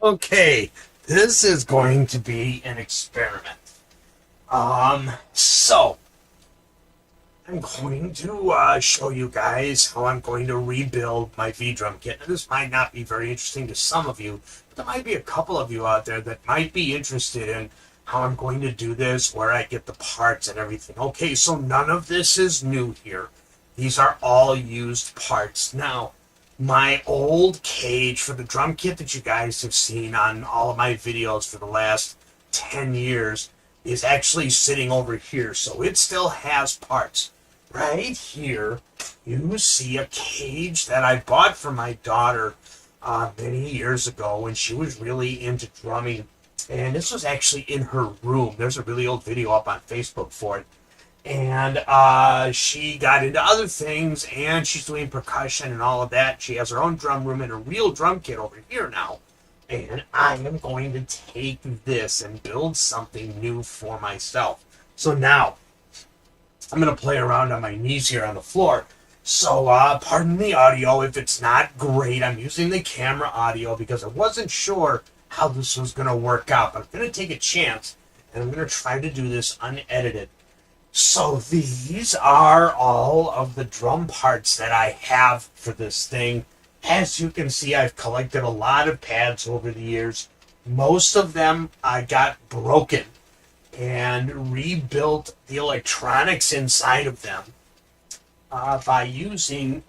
Okay, this is going to be an experiment. So I'm going to show you guys how I'm going to rebuild my V-Drum kit. Now, this might not be very interesting to some of you, but there might be a couple of you out there that might be interested in how I'm going to do this, where I get the parts and everything. Okay, so none of this is new here. These are all used parts. Now, my old cage for the drum kit that you guys have seen on all of my videos for the last 10 years is actually sitting over here. So it still has parts. Right here, you see a cage that I bought for my daughter many years ago when she was really into drumming. And this was actually in her room. There's a really old video up on Facebook for it. And she got into other things, and she's doing percussion and all of that. She has her own drum room and a real drum kit over here now. And I am going to take this and build something new for myself. So now, I'm going to play around on my knees here on the floor. So pardon the audio if it's not great. I'm using the camera audio because I wasn't sure how this was going to work out. But I'm going to take a chance, and I'm going to try to do this unedited. So these are all of the drum parts that I have for this thing. As you can see, I've collected a lot of pads over the years. Most of them I got broken and rebuilt the electronics inside of them by using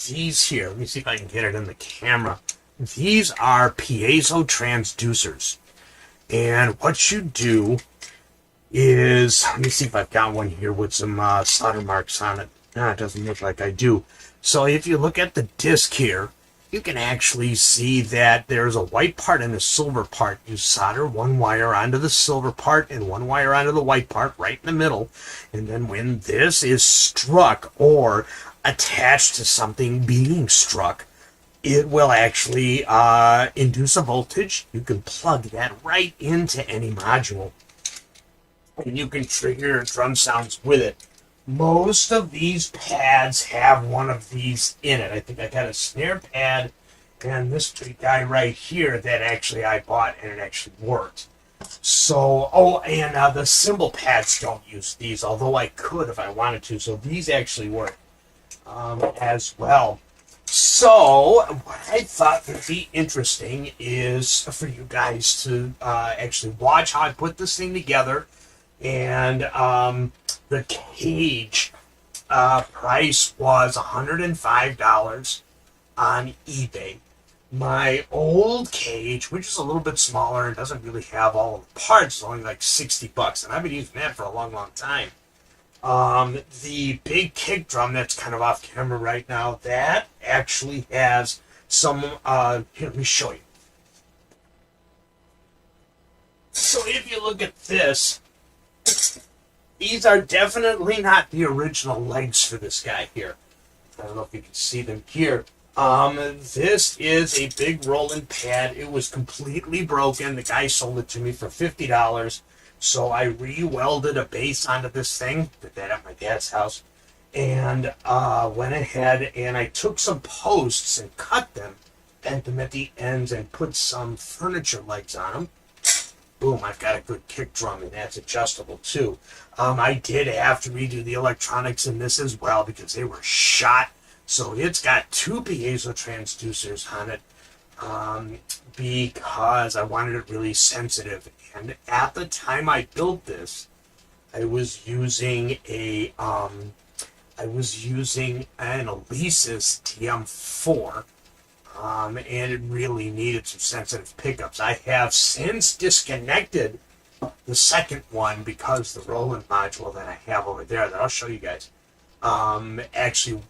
these here. Let me see if I can get it in the camera. These are piezo transducers. And what you do is, let me see if I've got one here with some solder marks on it. No, it doesn't look like I do. So if you look at the disc here, you can actually see that there's a white part and a silver part. You solder one wire onto the silver part and one wire onto the white part right in the middle. And then when this is struck or attached to something being struck, it will actually induce a voltage. You can plug that right into any module, and you can trigger your drum sounds with it. Most of these pads have one of these in it. I think I got a snare pad and this big guy right here that actually I bought, and it actually worked. So, and the cymbal pads don't use these, although I could if I wanted to. So these actually work as well. So what I thought would be interesting is for you guys to actually watch how I put this thing together. And the cage price was $105 on eBay. My old cage, which is a little bit smaller and doesn't really have all of the parts, is only like $60, and I've been using that for a long, long time. The big kick drum that's kind of off camera right now, that actually has some, here, let me show you. So if you look at this, these are definitely not the original legs for this guy here. I don't know if you can see them here. This is a big rolling pad. It was completely broken. The guy sold it to me for $50. So I re-welded a base onto this thing. Did that at my dad's house. And went ahead and I took some posts and cut them, bent them at the ends, and put some furniture legs on them. Boom, I've got a good kick drum, and that's adjustable too. I did have to redo the electronics in this as well because they were shot. So it's got two piezo transducers on it because I wanted it really sensitive. And at the time I built this, I was using an Alesis TM4. And it really needed some sensitive pickups. I have since disconnected the second one because the Roland module that I have over there that I'll show you guys actually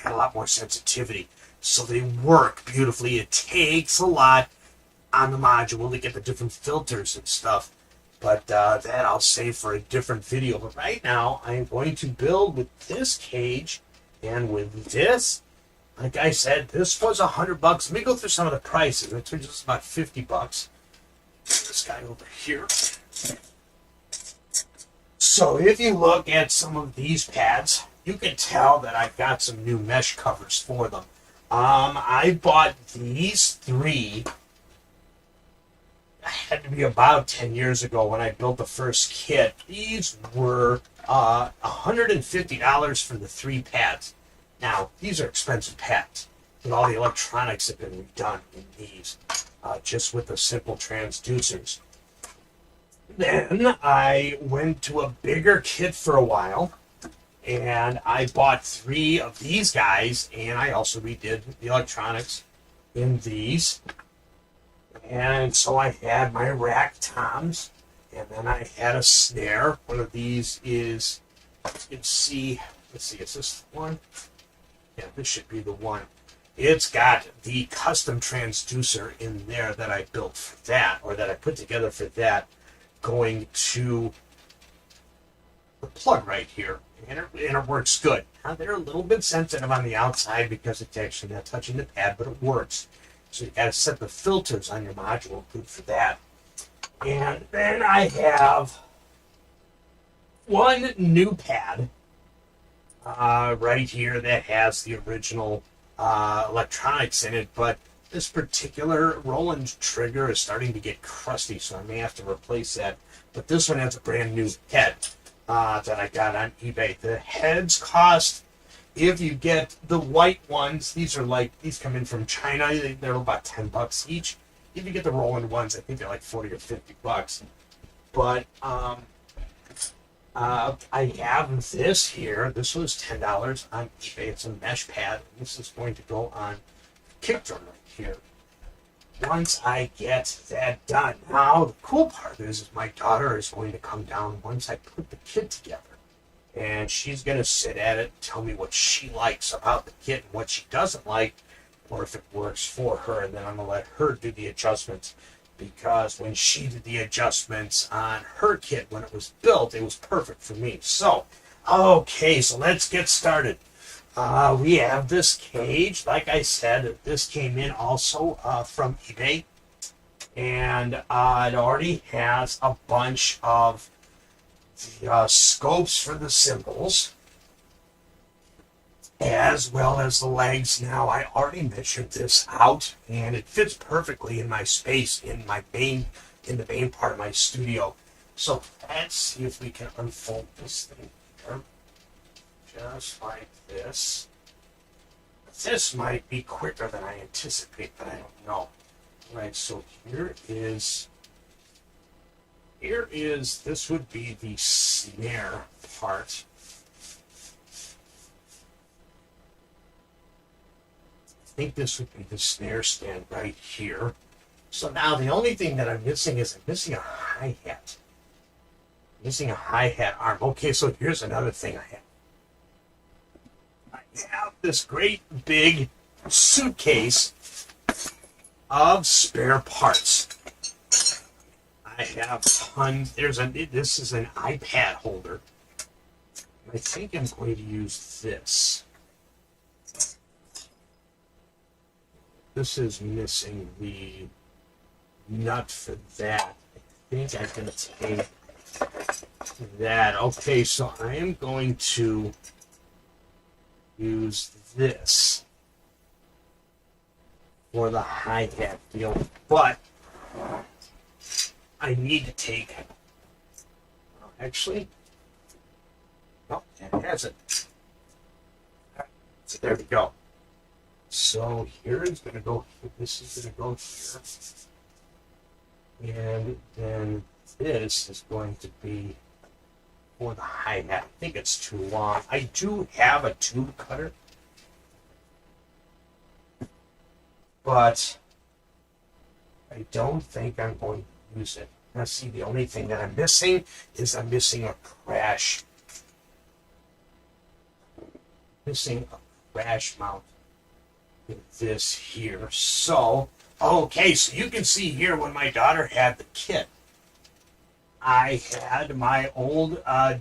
had a lot more sensitivity. So they work beautifully. It takes a lot on the module to get the different filters and stuff. But that I'll save for a different video. But right now, I am going to build with this cage and with this. Like I said, this was $100. Let me go through some of the prices. It's just about $50. This guy over here. So if you look at some of these pads, you can tell that I've got some new mesh covers for them. I bought these three had to be about 10 years ago when I built the first kit. These were $150 for the 3 pads. Now, these are expensive pads, and all the electronics have been redone in these, just with the simple transducers. Then I went to a bigger kit for a while, and I bought 3 of these guys, and I also redid the electronics in these. And so I had my rack toms, and then I had a snare. One of these is, you can see, let's see, is this one? Yeah, this should be the one. It's got the custom transducer in there that I built for that, or that I put together for that, going to the plug right here. And it works good. Now, they're a little bit sensitive on the outside because it's actually not touching the pad, but it works. So you got to set the filters on your module. Good for that. And then I have one new pad right here that has the original electronics in it, but this particular Roland trigger is starting to get crusty, so I may have to replace that. But this one has a brand new head that I got on eBay. The heads cost, if you get the white ones, these come in from China. They're about $10 each. If you get the Roland ones, I think they're like $40 or $50. But I have this here. This was $10 on eBay. It's a mesh pad. This is going to go on kick drum right here. Once I get that done. Now, the cool part is my daughter is going to come down once I put the kit together. And she's going to sit at it and tell me what she likes about the kit and what she doesn't like, or if it works for her. And then I'm going to let her do the adjustments, because when she did the adjustments on her kit when it was built, it was perfect for me. So, okay, so let's get started. We have this cage. Like I said, this came in also from eBay, and it already has a bunch of the scopes for the cymbals, as well as the legs. Now, I already measured this out, and it fits perfectly in my space, in the main part of my studio. So let's see if we can unfold this thing here. Just like this. This might be quicker than I anticipate, but I don't know. Right, so this would be the snare part. I think this would be the snare stand right here. So now the only thing that I'm missing is I'm missing a hi-hat. Missing a hi-hat arm. Okay, so here's another thing I have. I have this great big suitcase of spare parts. I have tons. This is an iPad holder. I think I'm going to use this. This is missing the nut for that. I think I can take that. Okay, so I am going to use this for the hi-hat deal, but I need to take, actually, oh, it has it. So there we go. So here is going to go, this is going to go here, and then this is going to be for the hi-hat. I think it's too long. I do have a tube cutter, but I don't think I'm going to use it. Now see, the only thing that I'm missing is I'm missing a crash. Missing a crash mount with this here. So, okay, so you can see here when my daughter had the kit, I had my old my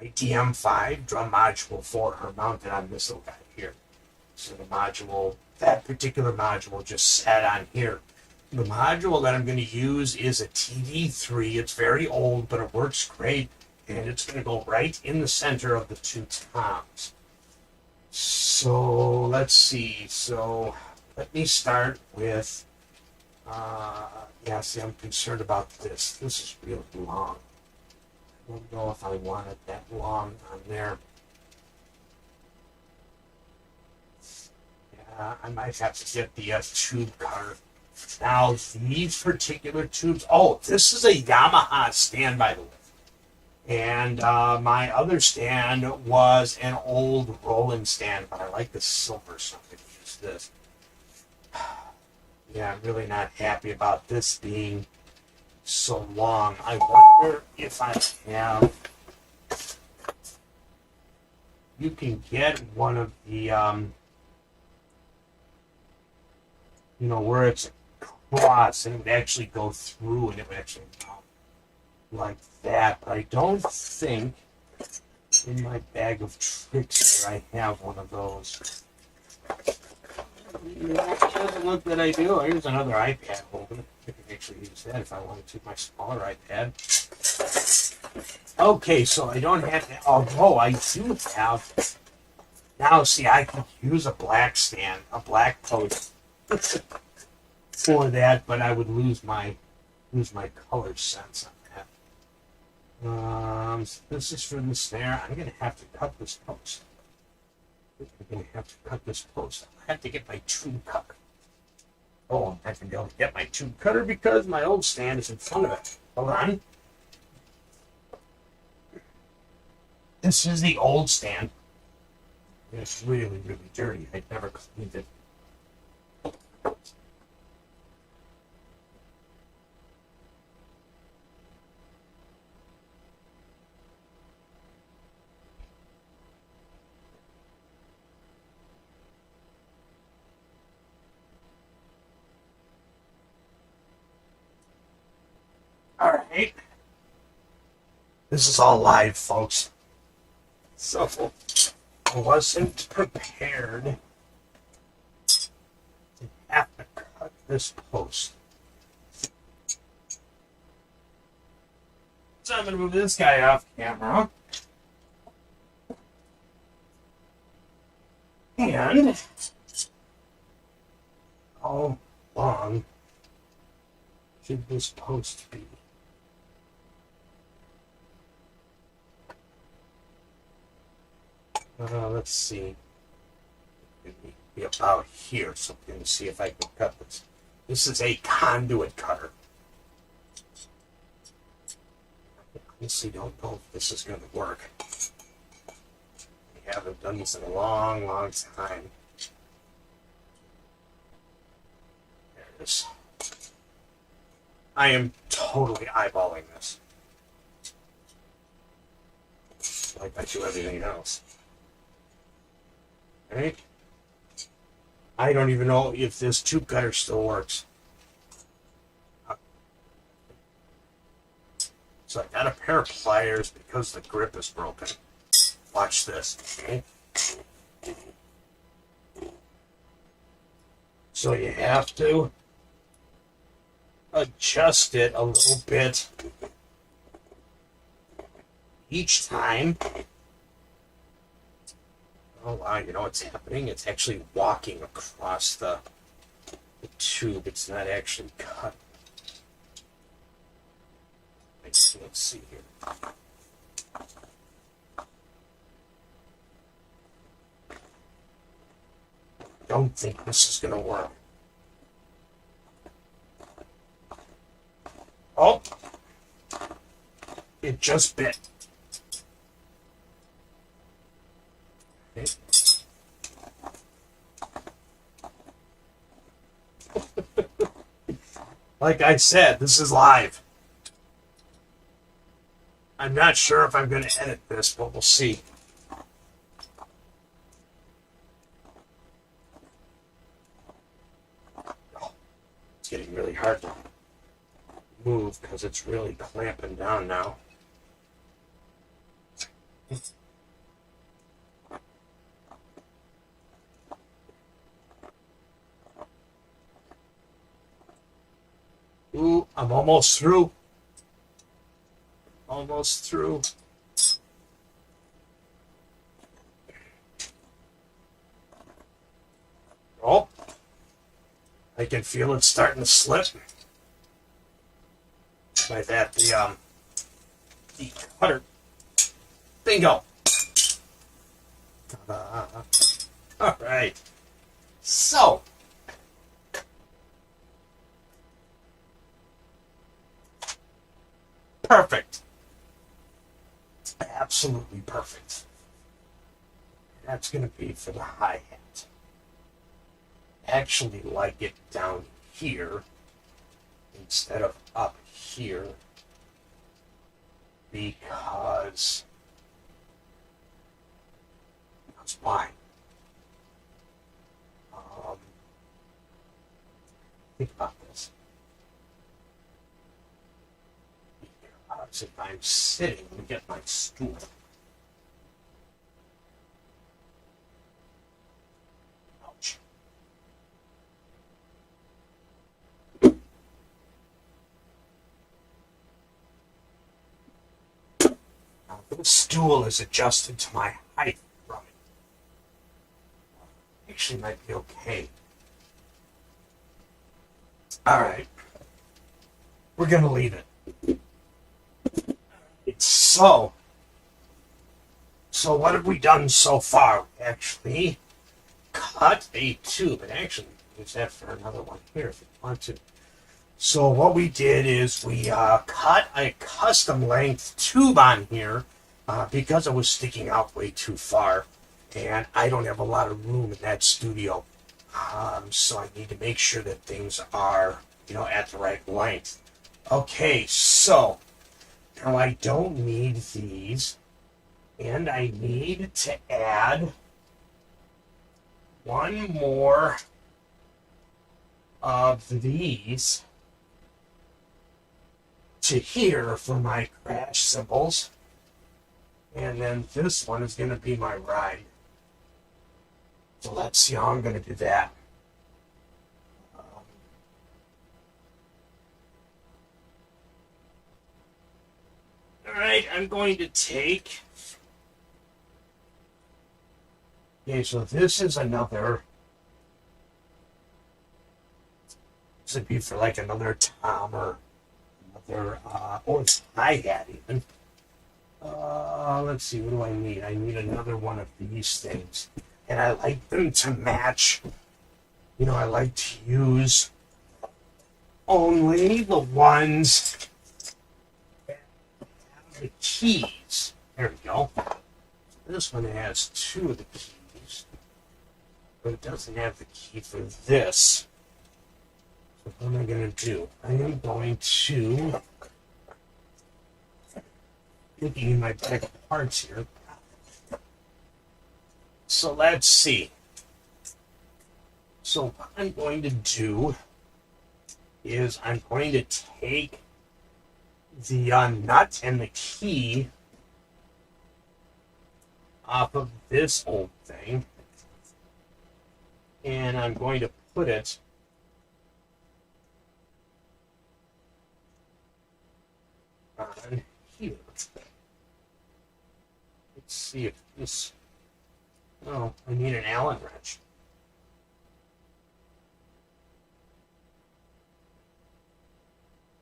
DM5 drum module for her mounted on this little guy here. So the module, that particular module just sat on here. The module that I'm going to use is a TD3. It's very old, but it works great, and it's going to go right in the center of the 2 toms. So let's see. So let me start with Yeah, see, I'm concerned about this. This is really long. I don't know if I want it that long on there. Yeah, I might have to get the tube cutter. Now, these particular tubes. Oh, this is a Yamaha stand, by the way. And my other stand was an old Roland stand, but I like the silver, so I'm going to use this. Yeah, I'm really not happy about this being so long. I wonder if I have. You can get one of the, where it's cross and it would actually go through and it would actually mount like that. But I don't think in my bag of tricks here I have one of those. It doesn't look that I do. Here's another iPad holder. I can actually use that if I wanted to, my smaller iPad. Okay, so I don't have that. Although I do have. Now, see, I could use a black stand, a black post for that, but I would lose my color sense on that. So this is for the snare. I'm going to have to cut this post. I have to get my tube cutter. Oh, I'm not going to be able to get my tube cutter because my old stand is in front of it. Hold on. This is the old stand. It's really, really dirty. I never cleaned it. All right. This is all live, folks. So, I wasn't prepared to have to cut this post. So I'm going to move this guy off camera. And how long should this post be? Let's see. It'd be about here, so we can see if I can cut this. This is a conduit cutter. I honestly don't know if this is going to work. We haven't done this in a long, long time. There it is. I am totally eyeballing this. Like I do everything else. Right? I don't even know if this tube cutter still works. So I got a pair of pliers because the grip is broken. Watch this. Okay? So you have to adjust it a little bit each time. Oh wow, you know what's happening? It's actually walking across the tube. It's not actually cut. Let's see here. Don't think this is gonna work. Oh, it just bit. Okay. Like I said, this is live. I'm not sure if I'm going to edit this, but we'll see. Oh, it's getting really hard to move because it's really clamping down now. Ooh, I'm almost through. Almost through. Oh, I can feel it starting to slip. Like that, the cutter. Bingo. All right. So, perfect. Absolutely perfect. That's going to be for the hi-hat. Actually like it down here instead of up here because that's why. Think about this. Because if I'm sitting, let me get my stool. Ouch. Now, this stool is adjusted to my height from it. Actually, might be okay. All right. We're going to leave it. So what have we done so far? Actually, cut a tube, and actually use that for another one here if you want to. So what we did is we cut a custom length tube on here because it was sticking out way too far, and I don't have a lot of room in that studio. So I need to make sure that things are, at the right length. Okay, so now I don't need these, and I need to add one more of these to here for my crash symbols, and then this one is going to be my ride. So let's see how I'm going to do that. Alright, I'm going to take... Okay, so this is another... This would be for like another tom or another... or it's hi-hat even. Let's see, what do I need? I need another one of these things. And I like them to match. I like to use only the ones... the keys. There we go. This one has two of the keys, but it doesn't have the key for this. So what am I going to do? I am going to, looking in my bag of parts here. So let's see. So what I'm going to do is I'm going to take the nut and the key off of this old thing, and I'm going to put it on here. Let's see if this... Oh, I need an Allen wrench.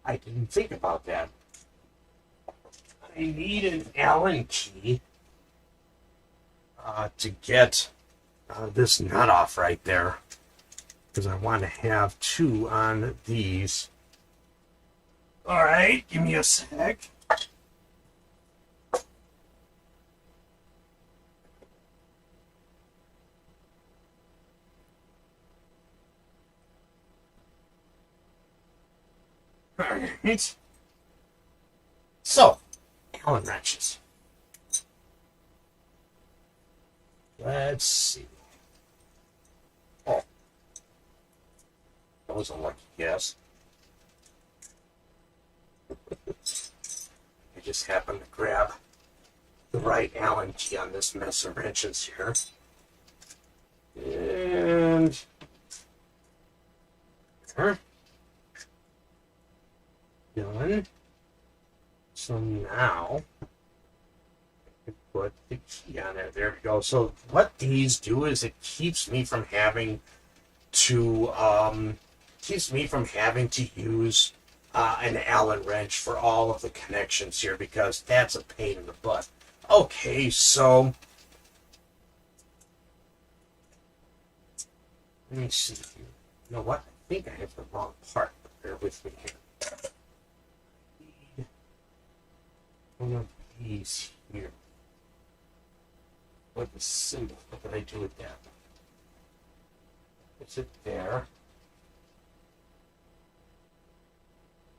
I didn't think about that. I need an Allen key to get this nut off right there, because I want to have two on these. All right, give me a sec. All right. So, Allen wrenches. Let's see. Oh, that was a lucky guess. I just happened to grab the right Allen key on this mess of wrenches here. And there. Done. So now I put the key on there. There we go. So what these do is it keeps me from having to keeps me from having to use an Allen wrench for all of the connections here because that's a pain in the butt. Okay, so let me see here. You know what? I think I have the wrong part. Bear with me here. One of these here. What the symbol? What did I do with that? Is it there?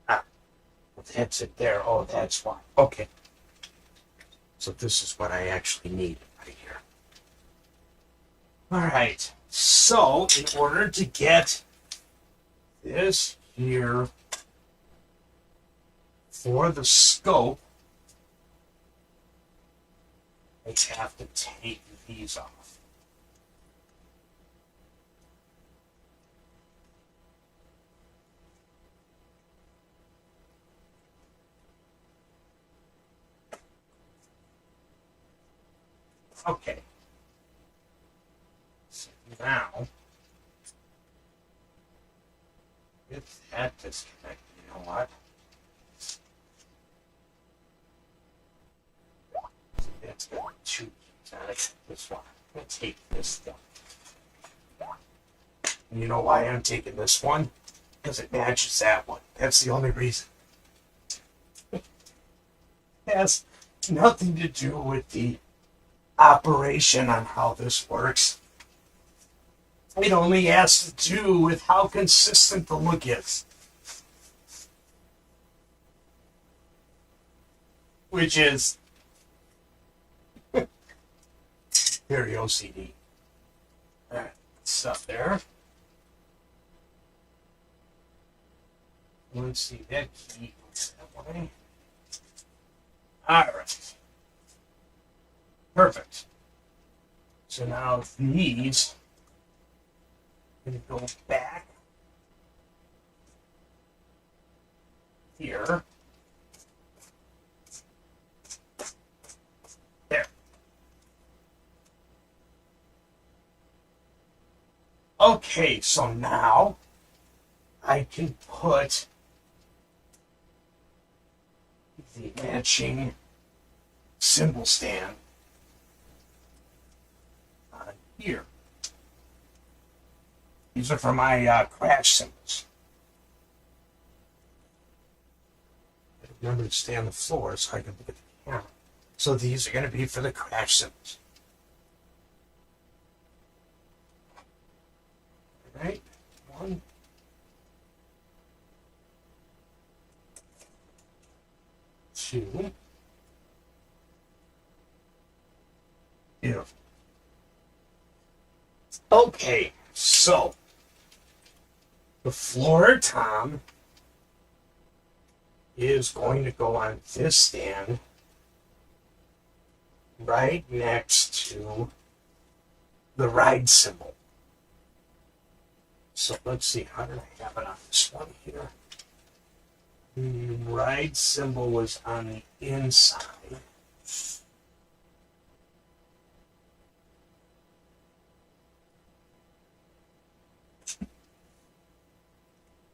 Ah, well, that's it there. Oh, that's why. Okay. So this is what I actually need right here. All right. So in order to get this here for the scope, I have to take these off. Okay. So now, with that disconnected, you know what? That's got two keys on it. This one. I'm going to take this stuff. And you know why I'm taking this one? Because it matches that one. That's the only reason. It has nothing to do with the operation on how this works. It only has to do with how consistent the look is. Which is very OCD. Alright, stuff there. Let's see, that key goes that way. Alright. Perfect. So now these are going to go back here. There. Okay, so now I can put the matching cymbal stand on here. These are for my crash cymbals. Remember to stay on the floor so I can look at the camera. So these are going to be for the crash cymbals. All right, 1, 2. Beautiful. Okay, so the floor tom is going to go on this stand right next to the ride cymbal. So let's see, how did I have it on this one here? The ride cymbal was on the inside.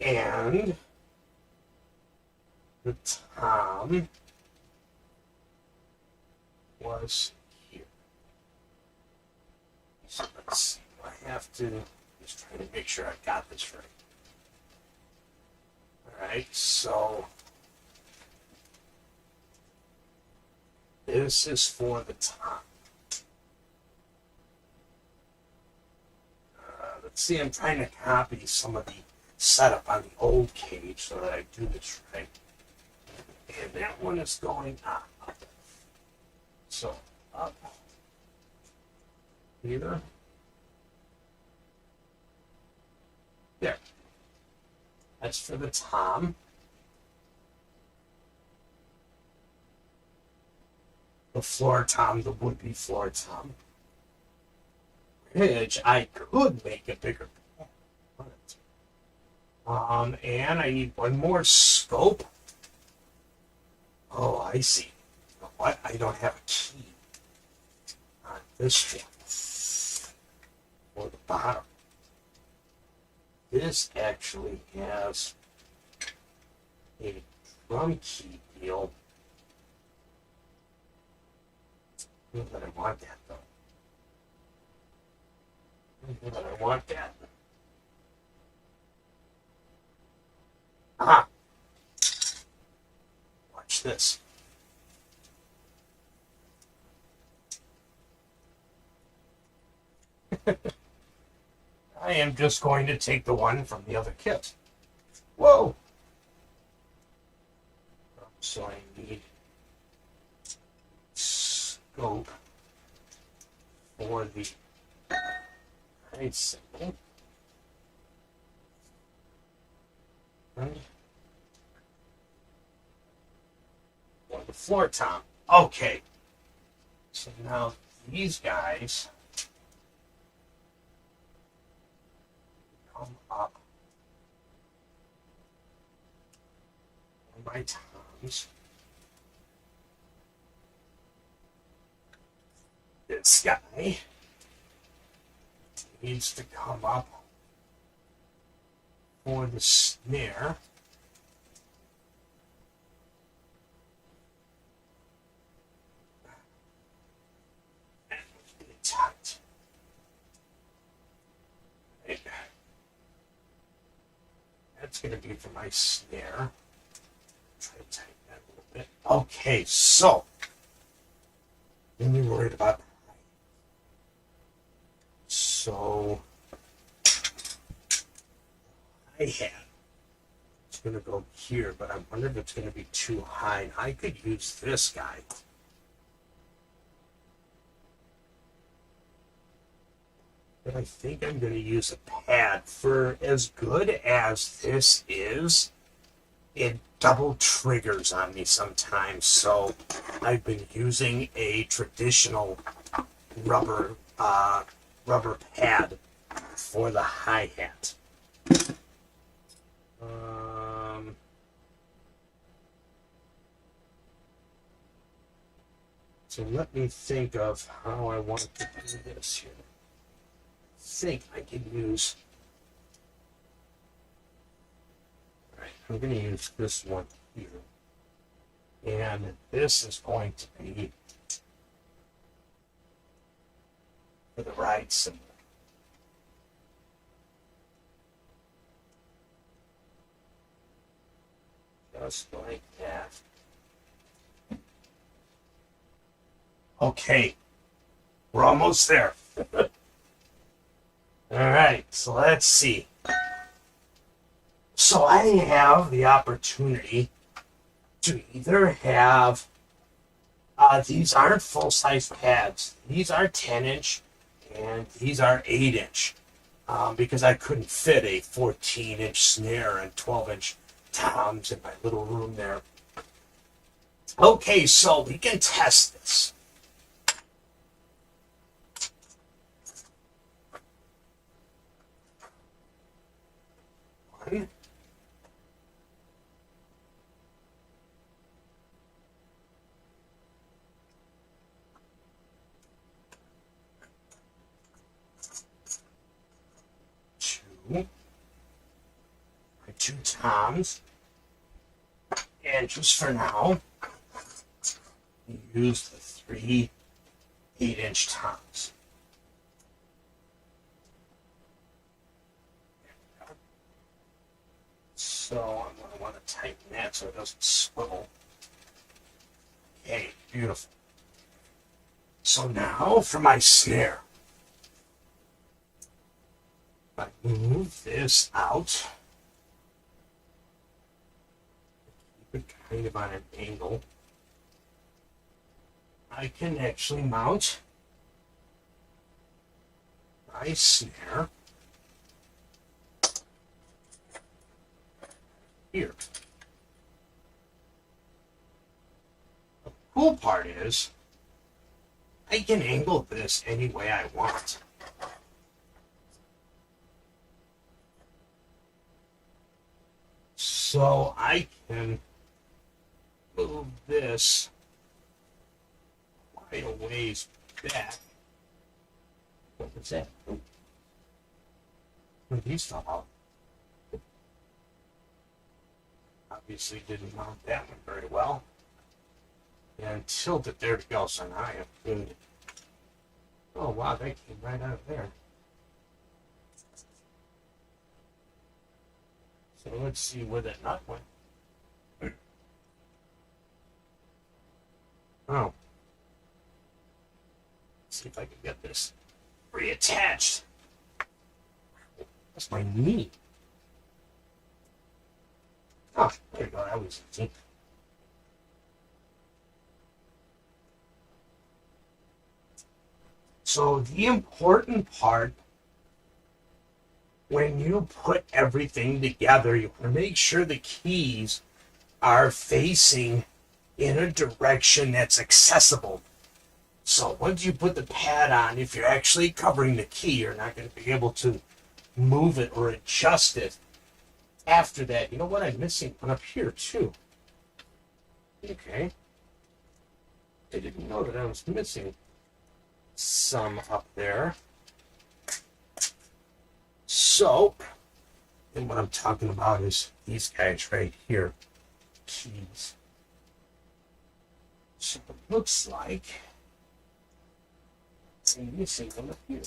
And the tom was here. So let's see. I have to just try to make sure I got this right. All right, so this is for the tom. Let's see, I'm trying to copy some of the setup on the old cage so that I do this right. And that one is going up. So up here. There. That's for the tom. The floor tom, the would-be floor tom. Which I could make a bigger. And I need one more scope. Oh, I see. You know what? I don't have a key on this one for the bottom. this actually has a drum key deal. I don't know that I want that though. I don't know that I want that. Aha! Watch this. I am just going to take the one from the other kit. Whoa! So I need scope for the hide symbol. And for the floor tom. Okay. So now these guys come up on my toms. This guy needs to come up for the snare. And get it tight. Right. That's going to be for my snare. Try to tighten that a little bit. Okay, so then we worried about the height. So I had it's going to go here, but I wonder if it's going to be too high. I could use this guy. But I think I'm going to use a pad. For as good as this is, it double triggers on me sometimes. So I've been using a traditional rubber pad for the hi-hat. So let me think of how I want to do this here. I think I can use. All right, I'm going to use this one here, and this is going to be for the ride symbol. Just like that. Okay, we're almost there. All right, so let's see. So I have the opportunity to either have, these aren't full-size pads. These are 10-inch and these are 8-inch because I couldn't fit a 14-inch snare and 12-inch toms in my little room there. Okay, so we can test this. One. Two. My two toms. And just for now, use the 3 8-inch toms. So I'm going to want to tighten that so it doesn't swivel. Okay, beautiful. So now for my snare. I move this out. Keep it kind of on an angle. I can actually mount my snare here. The cool part is I can angle this any way I want. So I can move this quite a ways back. What was that? Where did these fall out? Obviously didn't mount that one very well. And tilted, there we go, so now I have good. Oh wow, that came right out of there. So let's see where that nut went. Oh. Let's see if I can get this reattached. That's my knee. Oh, there you go, that was easy. So the important part when you put everything together, you want to make sure the keys are facing in a direction that's accessible. So once you put the pad on, if you're actually covering the key, you're not going to be able to move it or adjust it. After that, you know what, I'm missing one up here too. Okay. I didn't know that I was missing some up there. So, and what I'm talking about is these guys right here, keys. So it looks like I'm missing one up here.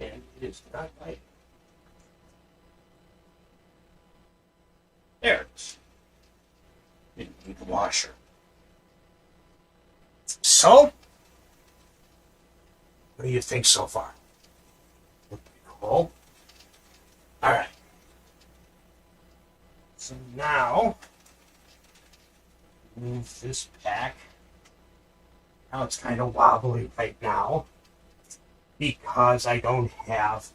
And it is not right. There it is. Didn't need the washer. So, what do you think so far? Pretty cool. Alright. So now, move this back. Now it's kind of wobbly right now because I don't have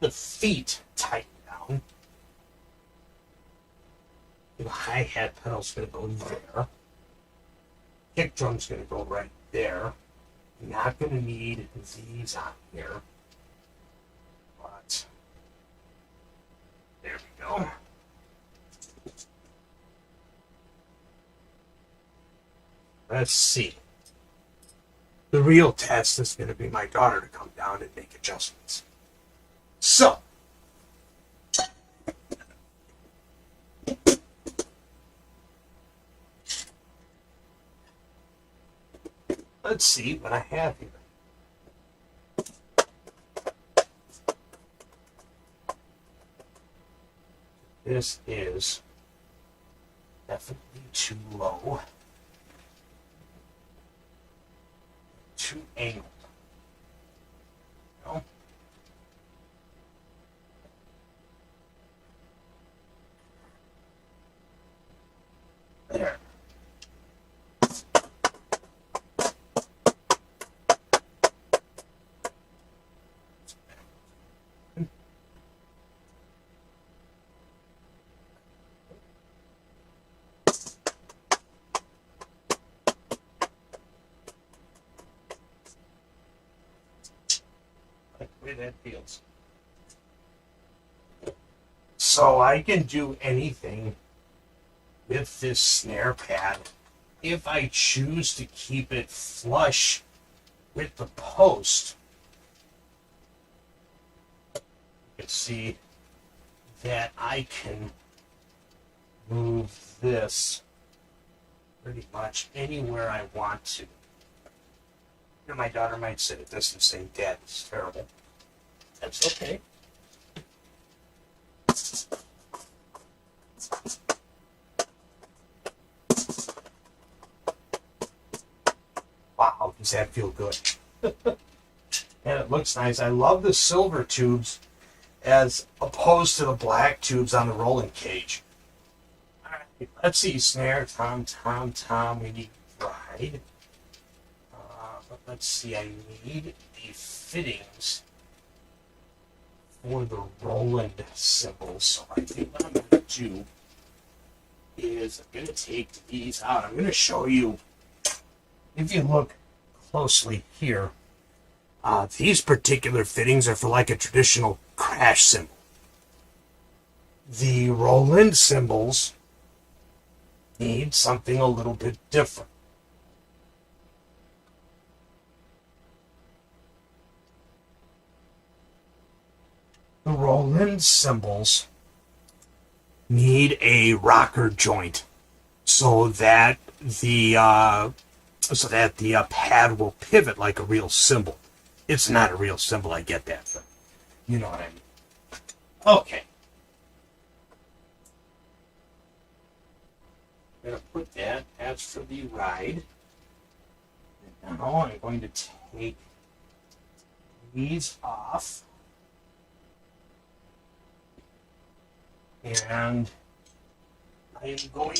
the feet tightened down. The hi-hat pedal's going to go there. Kick drum's going to go right there. Not going to need these on here. But there we go. Let's see. The real test is going to be my daughter to come down and make adjustments. So, let's see what I have here. This is definitely too low. Too angled. No. There. Like the way that feels. So I can do anything with this snare pad if I choose to keep it flush with the post. You can see that I can move this pretty much anywhere I want to. You know, my daughter might sit at this and say, "Dad, this is terrible." That's okay. Wow, does that feel good? And it looks nice. I love the silver tubes as opposed to the black tubes on the rolling cage. All right, let's see. Snare, tom, tom, tom. We need ride. But let's see. I need the fittings for the Roland cymbals. So I think what I'm going to do is I'm going to take these out. I'm going to show you, if you look closely here, these particular fittings are for like a traditional crash cymbal. The Roland cymbals need something a little bit different. Roland symbols need a rocker joint so that the pad will pivot like a real symbol. It's not a real symbol, I get that, but you know what I mean. Okay. I'm going to put that as for the ride. And now I'm going to take these off. And I am going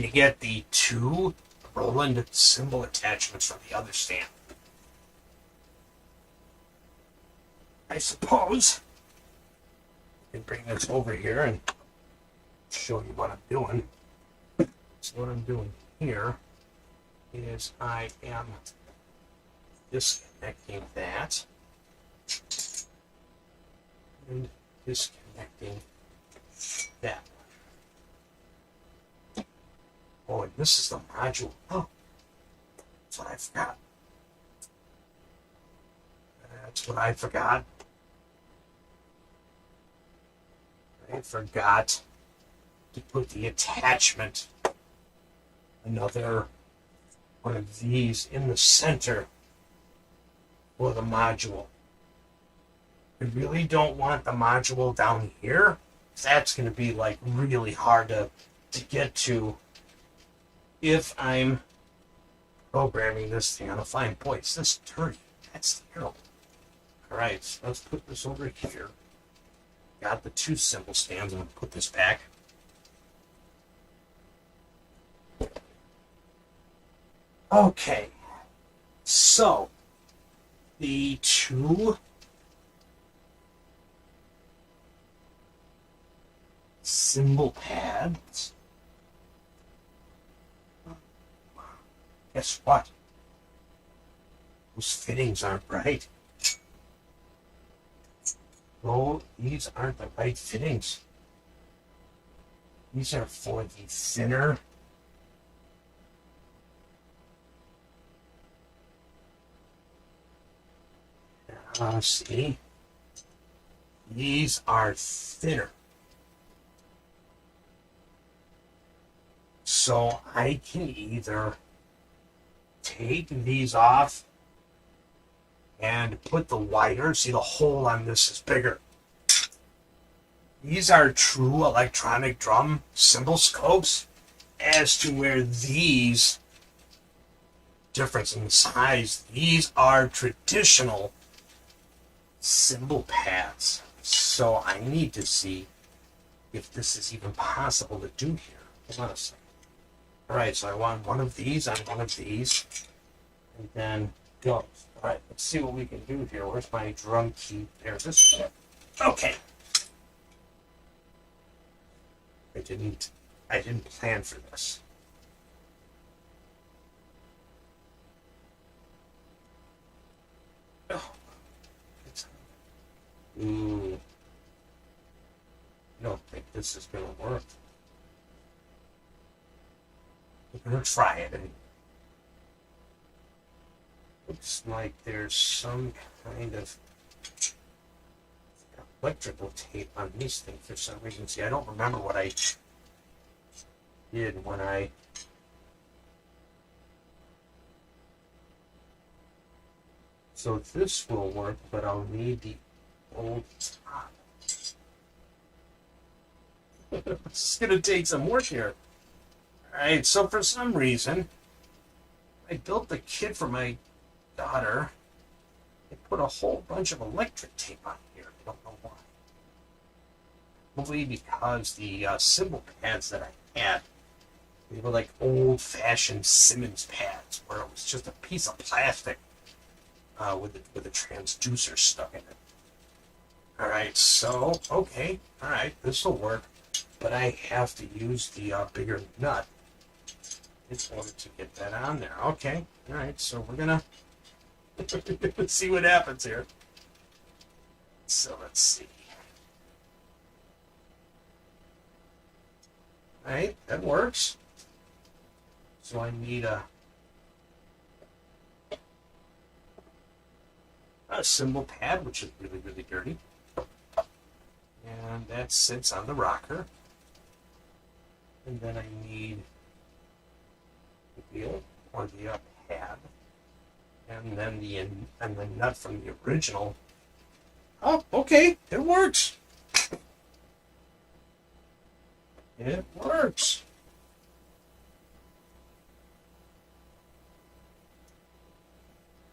to get the two Roland symbol attachments from the other stand. I suppose I can bring this over here and show you what I'm doing. So what I'm doing here is I am disconnecting that and disconnecting that. Oh, and this is the module. Oh, that's what I forgot. That's what I forgot. I forgot to put the attachment, another one of these in the center for the module. I really don't want the module down here. That's going to be like really hard to get to if I'm programming this thing on a fine. Boy, it's this dirty. That's terrible. Alright, so let's put this over here. Got the two symbol stands. I'm going to put this back. Okay. So, the two symbol pads. Guess what? Those fittings aren't right. Oh, these aren't the right fittings. These are for the thinner. See? These are thinner. So I can either take these off and put the wire. See, the hole on this is bigger. These are true electronic drum cymbal scopes, as to where these, difference in size, these are traditional cymbal pads. So I need to see if this is even possible to do here. Hold on a second. Alright, so I want one of these on one of these, and then go. Alright, let's see what we can do here. Where's my drum key? There's this. Okay. I didn't plan for this. Oh. Ooh. I don't think this is gonna work. We're gonna try it. Looks like there's some kind of electrical tape on these things for some reason. See, I don't remember what I did when I so this will work, but I'll need the old top. This is gonna take some work here. Alright, so for some reason I built the kit for my daughter. They put a whole bunch of electric tape on here. I don't know why. Probably because the cymbal pads that I had, they were like old-fashioned Simmons pads, where it was just a piece of plastic with a transducer stuck in it. Alright, so, okay, alright, this will work, but I have to use the bigger nut in order to get that on there. Okay, alright, so we're gonna see what happens here. So let's see. Alright, that works. So I need a a cymbal pad, which is really, really dirty. And that sits on the rocker. And then I need the wheel or the pad. And then the nut from the original. Oh, okay, it works. It works.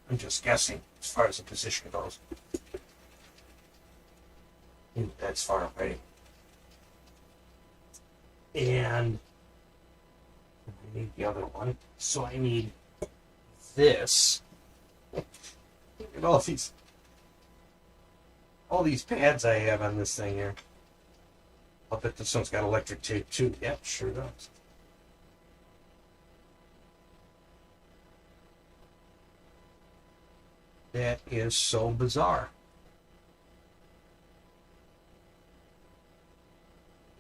I'm just guessing as far as the position goes. That's far away. And I need the other one. So I need this. Look at all these pads I have on this thing here. I'll bet this one's got electric tape too. Yep, sure does. That is so bizarre.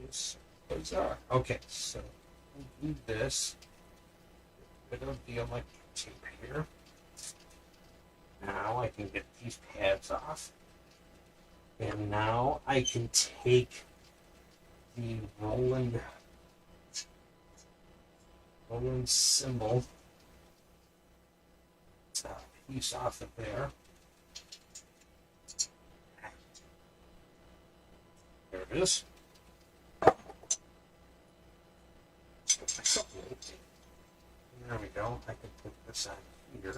It's bizarre. Okay, so we'll do this. Get rid of the electric tape here. Now I can get these pads off. And now I can take the Roland cymbal piece off of there. There it is. There we go. I can put this on here.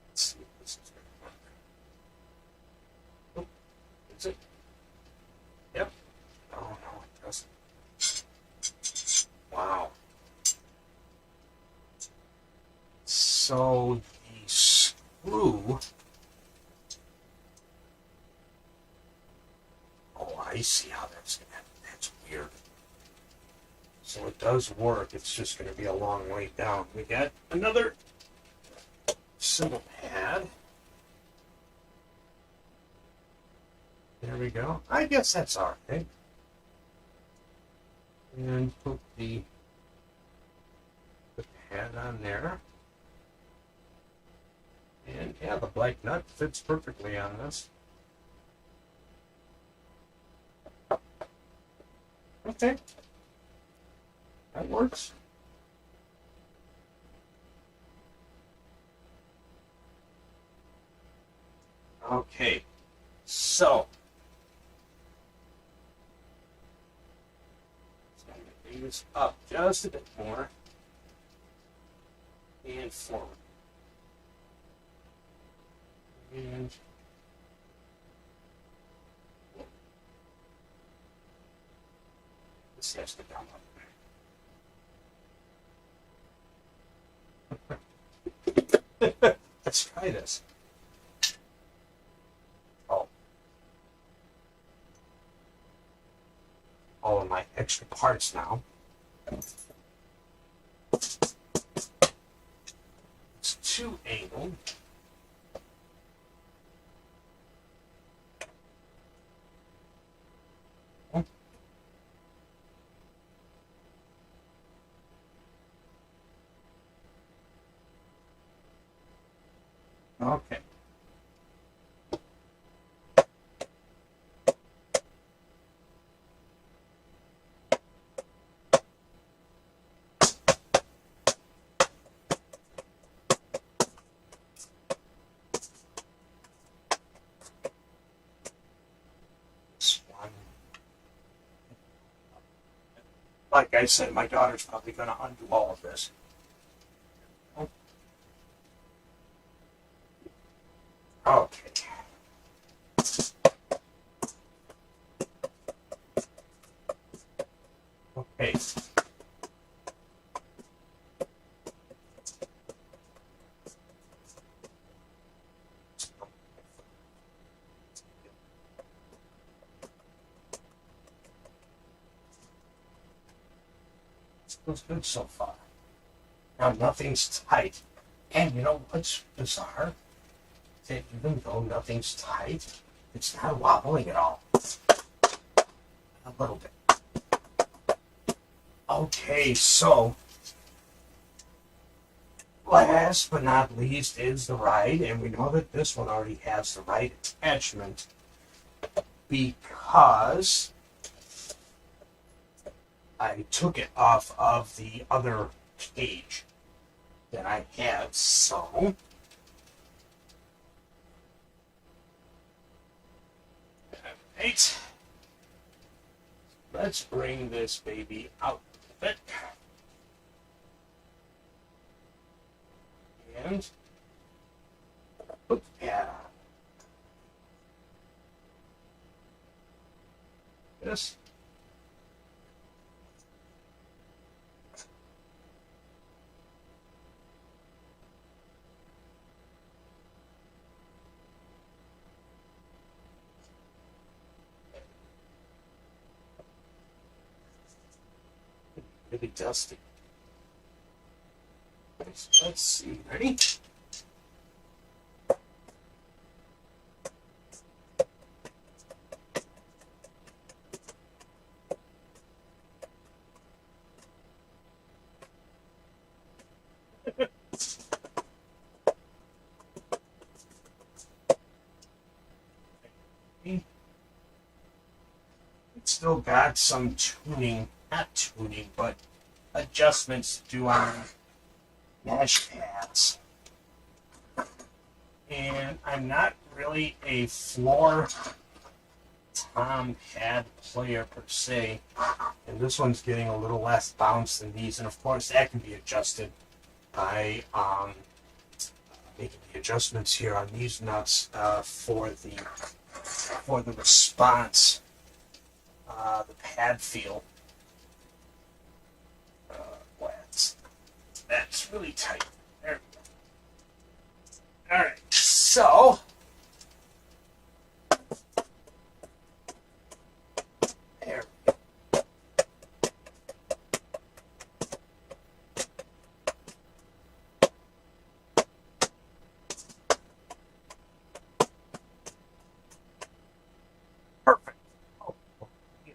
Let's see if this is going to work. Oh, is it? Yep. Oh, no, it doesn't. Wow. So the screw. Oh, I see how that's weird. So it does work. It's just going to be a long way down. We got another cymbal pad. There we go. I guess that's all right. And put the pad on there. And yeah, the black nut fits perfectly on this. Okay. That works. Okay. So bring this up just a bit more and forward. And this has to come up. Let's try this. Oh. All of my extra parts now. It's too angled. Okay. This one. Like I said, my daughter's probably going to undo all of this. Okay. Okay. Feels good so far. Now nothing's tight. And you know what's bizarre? That even though nothing's tight, it's not wobbling at all. A little bit. Okay, so last but not least is the ride, and we know that this one already has the right attachment because I took it off of the other cage that I have. So right, let's bring this baby out a bit. And put the pad on. This. Really dusty. Let's see. Ready? It's still got some tuning, not tuning, but adjustments to do on mesh pads. And I'm not really a floor tom pad player per se. And this one's getting a little less bounce than these. And of course that can be adjusted by making the adjustments here on these nuts for the response, the pad feel. That's really tight. There we go. All right, so there we go. Perfect. Oh, yeah.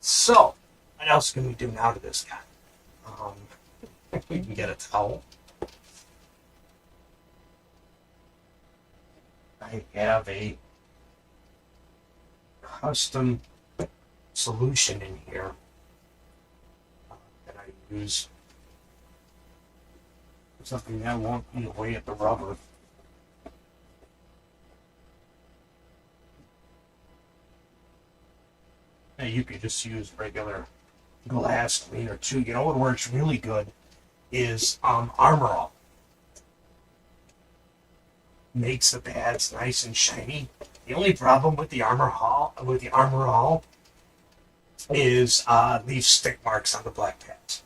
So, what else can we do now to this guy? We can get a towel. I have a custom solution in here that I use. Something that won't eat away at the rubber. Now you could just use regular glass cleaner too. You know what works really good is Armor All. Makes the pads nice and shiny. The only problem with the Armor All is leaves stick marks on the black pads.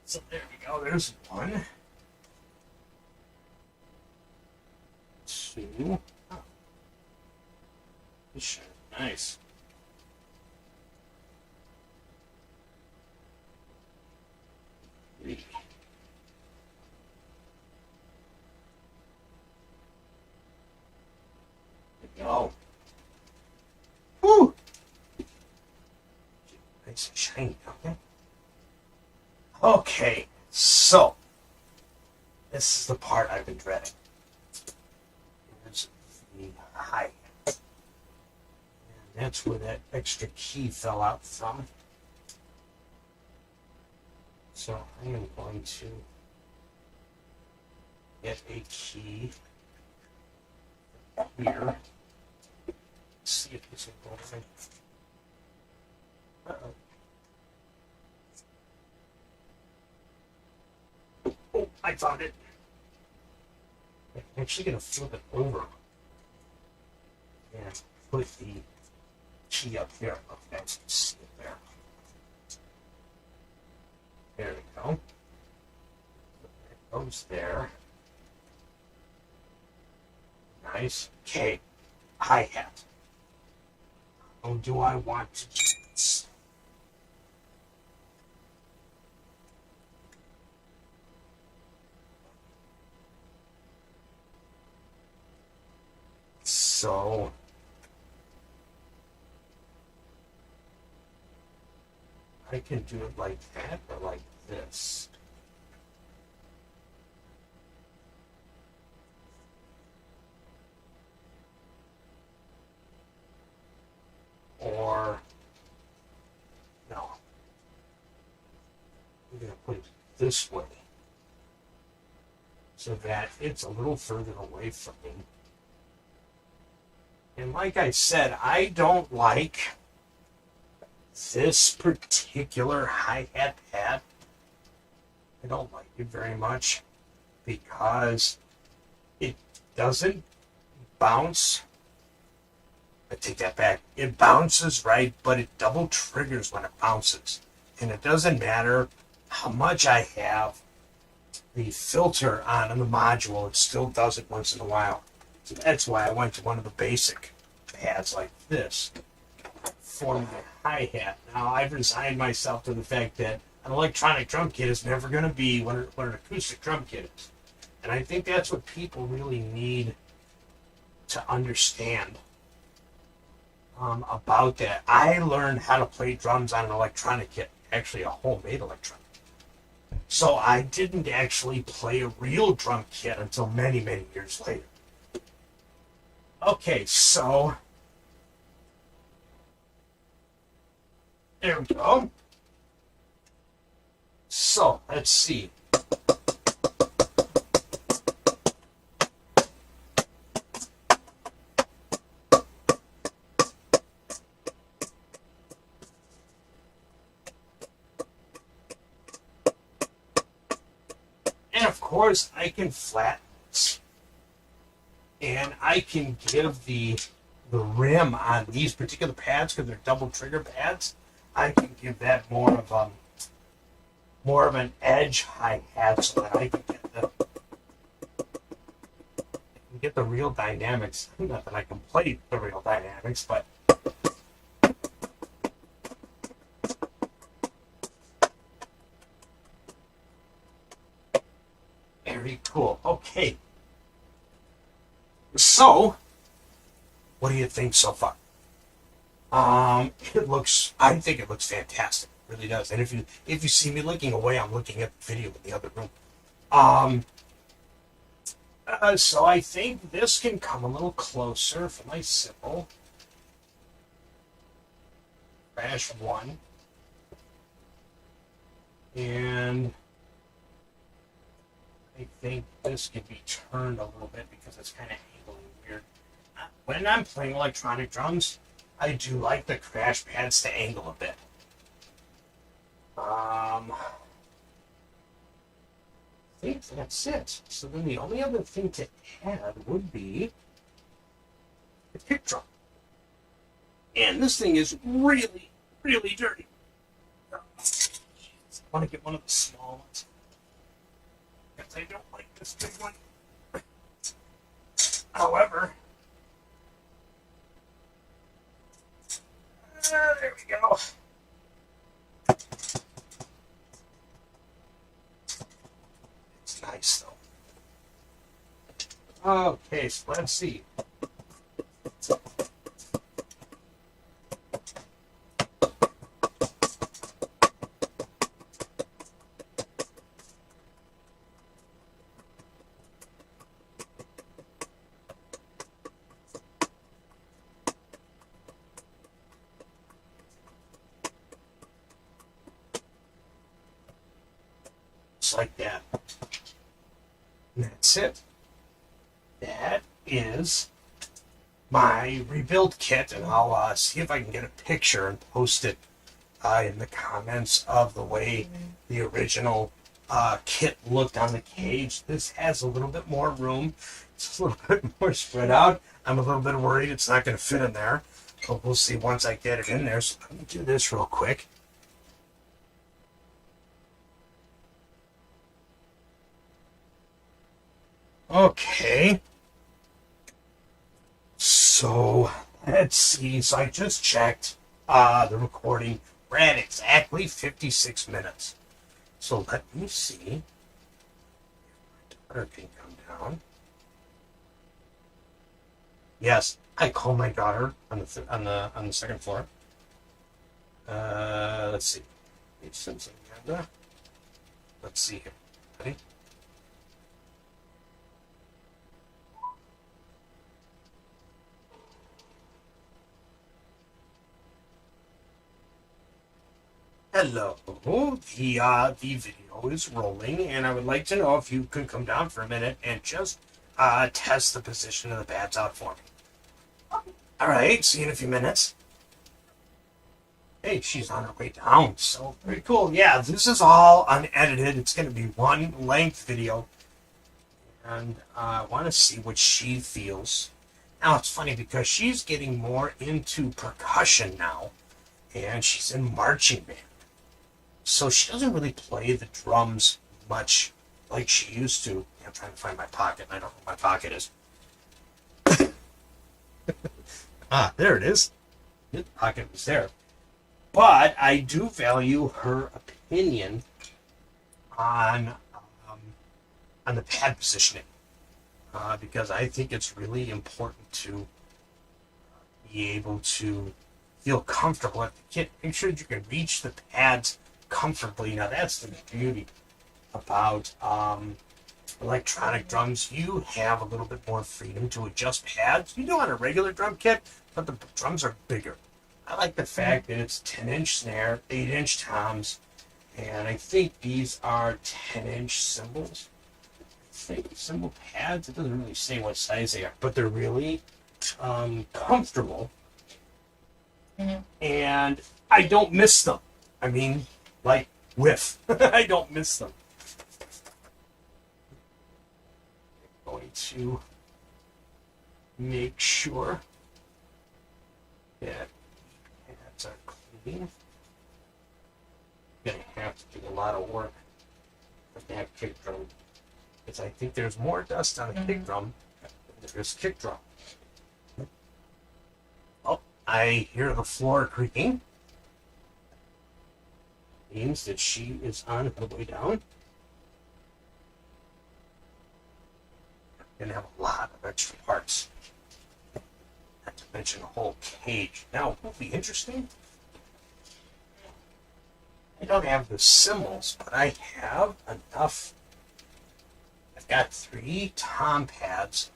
So there we go. There's one. 2. Oh. This shirt is nice. 3. Go. Woo! Nice and shiny, okay? Okay, so this is the part I've been dreading. Here's the hi-hat. And that's where that extra key fell out from. So I am going to get a key here. See if this will go in. Uh-oh. Oh, I found it. I'm actually going to flip it over and put the key up here. Okay, so see it there. There we go. It goes there. Nice. Okay. Hi-hat. How do I want to do this? So I can do it like that or like this. Or, no. I'm going to put it this way so that it's a little further away from me. And like I said, I don't like this particular hi-hat pad. I don't like it very much because it doesn't bounce. I take that back. It bounces right, but it double triggers when it bounces. And it doesn't matter how much I have the filter on in the module, it still does it once in a while. So that's why I went to one of the basic pads like this for my hi-hat. Now, I've resigned myself to the fact that an electronic drum kit is never going to be what an acoustic drum kit is. And I think that's what people really need to understand about that. I learned how to play drums on an electronic kit, actually a homemade electronic. So I didn't actually play a real drum kit until many, many years later. Okay, so there we go. So let's see. And of course, I can flatten this. And I can give the rim on these particular pads, because they're double trigger pads, I can give that more of an edge hi-hat so that I can get the real dynamics. Not that I can play the real dynamics, but very cool. Okay. So, what do you think so far? I think it looks fantastic. It really does. And if you see me looking away, I'm looking at the video in the other room. So I think this can come a little closer for my cymbal. Crash 1. And I think this can be turned a little bit because it's kind of angling weird. When I'm playing electronic drums, I do like the crash pads to angle a bit. I think that's it. So then the only other thing to add would be the kick drum. And this thing is really, really dirty. I want to get one of the small ones. Because I don't like this big one. However, there we go. It's nice though. Okay, so let's see. Like that. And that's it. That is my rebuild kit, and I'll see if I can get a picture and post it in the comments of the way the original kit looked on the cage. This has a little bit more room. It's a little bit more spread out. I'm a little bit worried it's not going to fit in there, but we'll see once I get it in there. So let me do this real quick. Okay. So, let's see. So I just checked the recording. We're at exactly 56 minutes. So let me see if my daughter can come down. Yes, I call my daughter on the second floor. Let's see. Simpson, and let's see here. Ready? Hello. The video is rolling, and I would like to know if you could come down for a minute and just test the position of the pads out for me. All right, see you in a few minutes. Hey, she's on her way down, so very cool. Yeah, this is all unedited. It's going to be one length video, and I want to see what she feels. Now, it's funny because she's getting more into percussion now, and she's in marching band. So she doesn't really play the drums much like she used to. I'm trying to find my pocket, and I don't know where my pocket is. There it is. The pocket was there. But I do value her opinion on the pad positioning because I think it's really important to be able to feel comfortable at the kit. Make sure that you can reach the pads comfortably. Now that's the beauty about electronic drums. You have a little bit more freedom to adjust pads. You do on a regular drum kit, but the drums are bigger. I like the fact that it's 10-inch snare, 8-inch toms, and I think these are 10-inch cymbals. I think cymbal pads, it doesn't really say what size they are, but they're really comfortable. Mm-hmm. And I don't miss them. I mean, like, whiff. I don't miss them. I'm going to make sure that pads are clean. I'm going to have to do a lot of work with that kick drum because I think there's more dust on the kick drum than there's kick drum. Oh, I hear the floor creaking. Means that she is on her way down. Gonna have a lot of extra parts. Not to mention a whole cage. Now, it will be interesting. I don't have the cymbals, but I have enough. I've got 3 tom pads,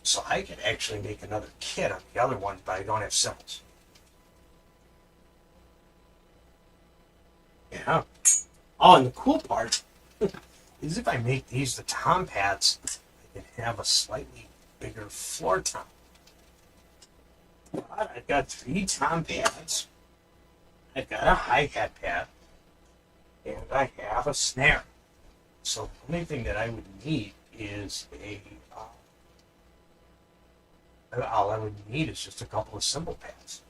so I could actually make another kit on the other one, but I don't have cymbals. Yeah. Oh, and the cool part is if I make these the tom pads, I can have a slightly bigger floor tom. But I've got 3 tom pads. I've got a hi-hat pad. And I have a snare. So the only thing that I would need is all I would need is just a couple of cymbal pads.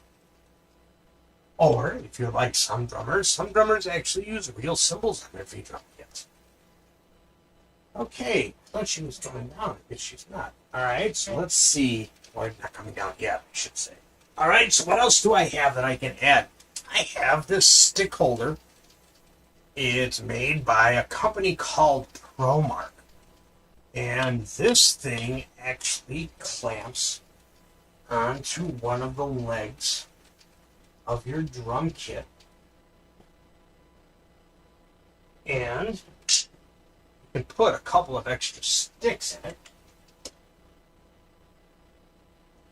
Or, if you're like some drummers actually use real cymbals on their V-drum kits. Okay, I thought she was coming down. I guess she's not. Alright, so let's see. Well, not coming down yet, I should say. Alright, so what else do I have that I can add? I have this stick holder. It's made by a company called ProMark. And this thing actually clamps onto one of the legs of your drum kit, and you can put a couple of extra sticks in it.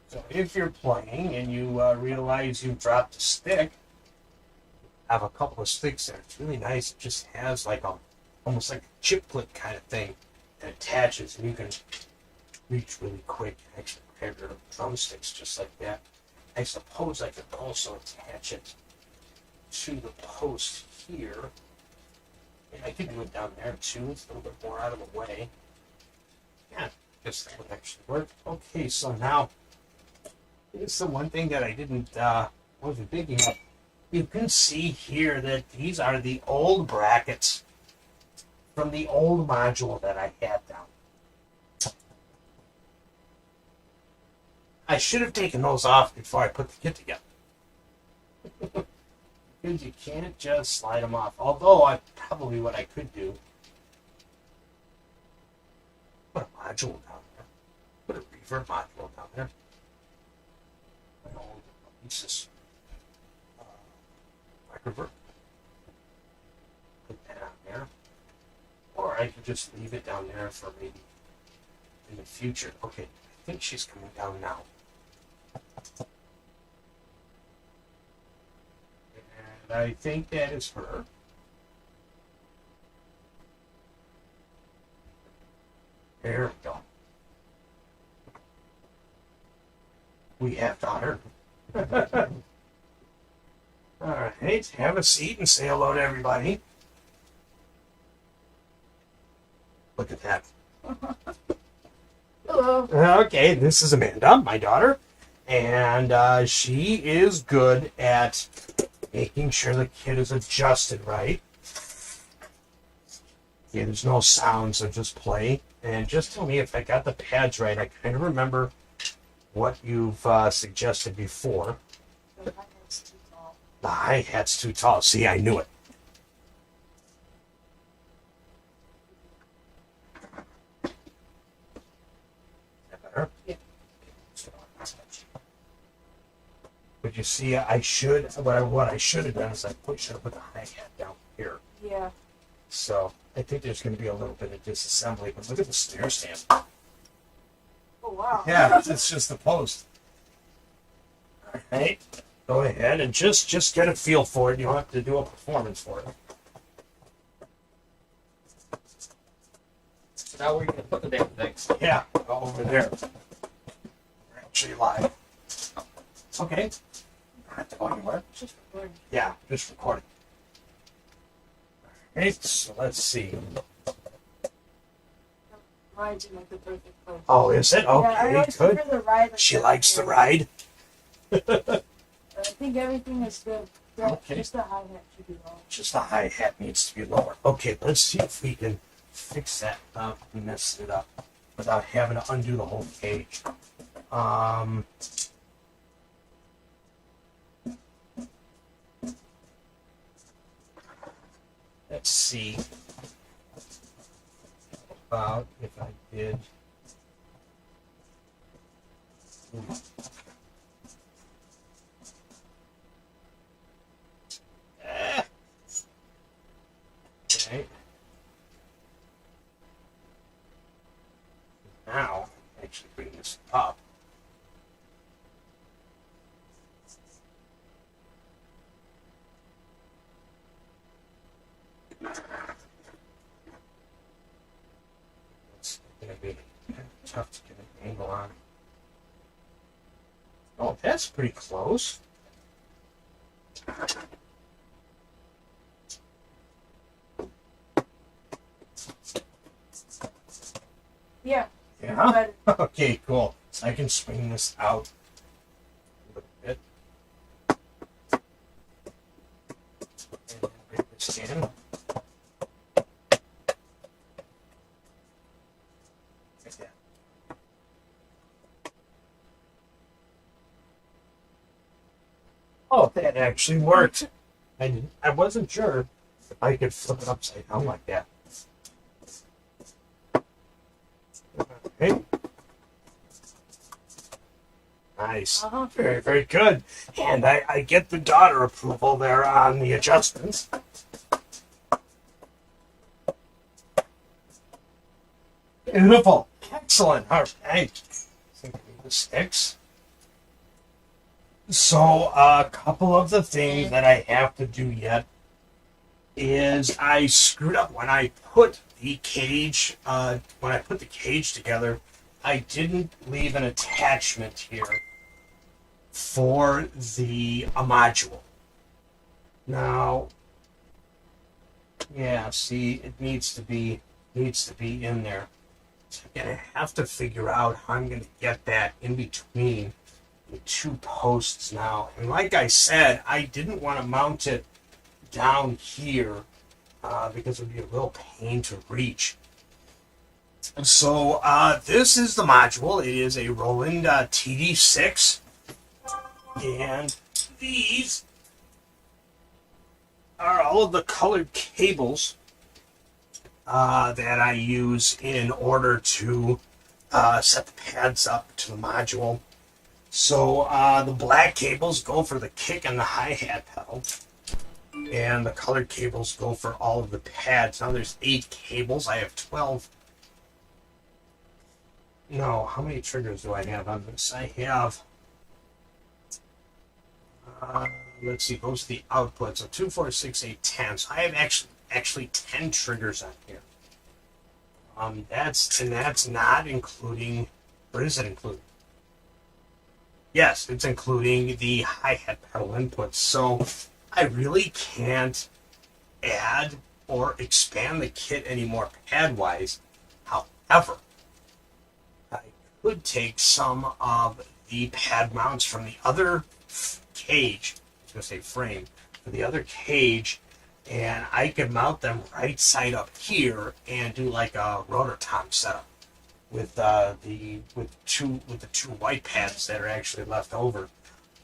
So if you're playing and you realize you dropped a stick, have a couple of sticks there. It's really nice. It just has like almost like a chip clip kind of thing that attaches, and you can reach really quick and actually grab your drumsticks just like that. I suppose I could also attach it to the post here. And I could do it down there too. It's a little bit more out of the way. Yeah, I guess that would actually work. Okay, so now, here's the one thing that I wasn't thinking of. You can see here that these are the old brackets from the old module that I had down. I should have taken those off before I put the kit together. Because you can't just slide them off. Although, probably what I could do, put a module down there. Put a reverb module down there. My old Alesis reverb. I could just leave it down there for maybe in the future. Okay, I think she's coming down now. And I think that is her. There we go. We have daughter. All right, have a seat and say hello to everybody. Look at that. Hello. Okay, this is Amanda, my daughter, and she is good at making sure the kid is adjusted right. Yeah, there's no sound, so just play. And just tell me if I got the pads right. I kind of remember what you've suggested before. The hi-hat's too tall. The hi-hat's too tall. See, I knew it. Is that better? Yeah. But you see, I should what I should have done is I should have put the hi-hat down here. Yeah. So I think there's going to be a little bit of disassembly. But look at the snare stand. Oh, wow. Yeah, it's just the post. All right, go ahead and just get a feel for it. You don't have to do a performance for it. So now we're going to put the damn things. Yeah, go over there. We're actually live. Okay. You don't have to go anywhere. Just recording. Yeah, just recording. All right, so let's see. Ride's in like the perfect place. Oh, is it? Yeah, I Okay, always good. prefer the ride. Like She down likes the here. ride. I think everything is good. Yeah, Okay. Just the hi-hat should be low. Just the hi-hat needs to be lower. Okay, let's see if we can fix that up and mess it up without having to undo the whole cage. Let's see about if I did. Okay. Now, actually bring this up. It's going to be tough to get an angle on. Oh, that's pretty close. Yeah. Yeah. But Okay, cool. So I can swing this out a little bit. And then bring this in. Like that. Oh, that actually worked. I wasn't sure if I could flip it upside down like that. Okay. Nice. Uh-huh. Very, very good. And I get the daughter approval there on the adjustments. Beautiful. Excellent. All right. Think the sticks. So a couple of the things that I have to do yet is I screwed up when I put the cage together. I didn't leave an attachment here for the module. Now, yeah, see, it needs to be in there. So I'm gonna have to figure out how I'm gonna get that in between the two posts now. And like I said, I didn't want to mount it down here because it would be a real pain to reach. So this is the module. It is a Roland TD6, and these are all of the colored cables that I use in order to set the pads up to the module. So the black cables go for the kick and the hi-hat pedal. And the colored cables go for all of the pads. Now there's 8 cables. I have 12. No, how many triggers do I have on this? I have, let's see, those are the outputs. So 2, 4, 6, 8, 10. So I have actually 10 triggers on here. That's not including, or is it including? Yes, it's including the hi-hat pedal inputs. So I really can't add or expand the kit anymore pad-wise. However, I could take some of the pad mounts from the other cage, I was going to say frame, for the other cage, and I could mount them right side up here and do like a rotor tom setup with the two white pads that are actually left over.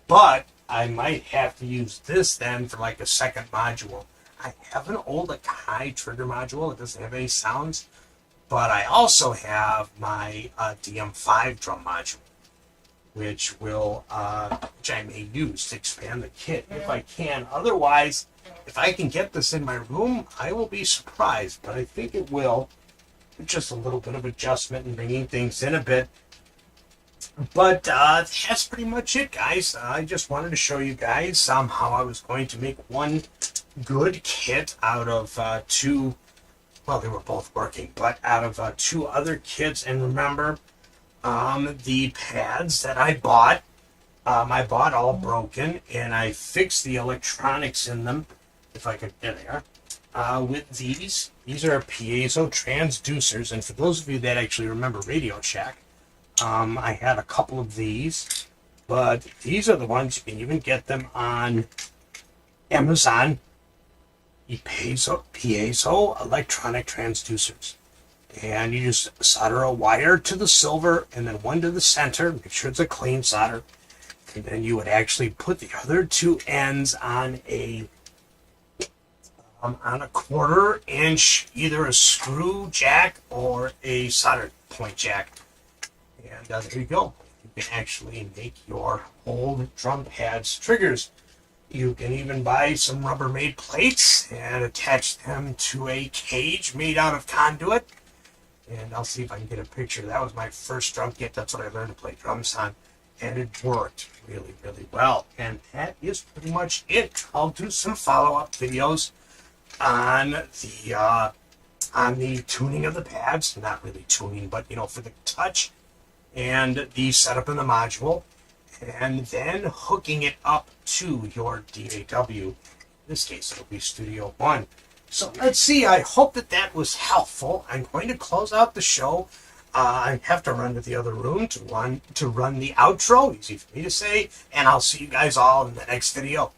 But I might have to use this then for like a second module. I have an old Akai trigger module. It doesn't have any sounds, but I also have my DM5 drum module, which I may use to expand the kit if I can. Otherwise, if I can get this in my room, I will be surprised, but I think it will. Just a little bit of adjustment and bringing things in a bit. But that's pretty much it, guys. I just wanted to show you guys how I was going to make one good kit out of 2. Well, they were both working, but out of 2 other kits. And remember, the pads that I bought all broken, and I fixed the electronics in them. If I could, there they are. With these are piezo transducers, and for those of you that actually remember Radio Shack, I had a couple of these, but these are the ones you can even get them on Amazon. Piezo electronic transducers, and you just solder a wire to the silver and then one to the center. Make sure it's a clean solder, and then you would actually put the other 2 ends on a 1/4-inch, either a screw jack or a solder point jack. And there you go. You can actually make your old drum pads triggers. You can even buy some Rubbermaid plates and attach them to a cage made out of conduit. And I'll see if I can get a picture. That was my first drum kit. That's what I learned to play drums on. And it worked really, really well. And that is pretty much it. I'll do some follow-up videos on the tuning of the pads. Not really tuning, but for the touch and the setup in the module, and then hooking it up to your DAW. In this case, it'll be Studio One. So let's see. I hope that was helpful. I'm going to close out the show. I have to run to the other room to run the outro. Easy for me to say. And I'll see you guys all in the next video.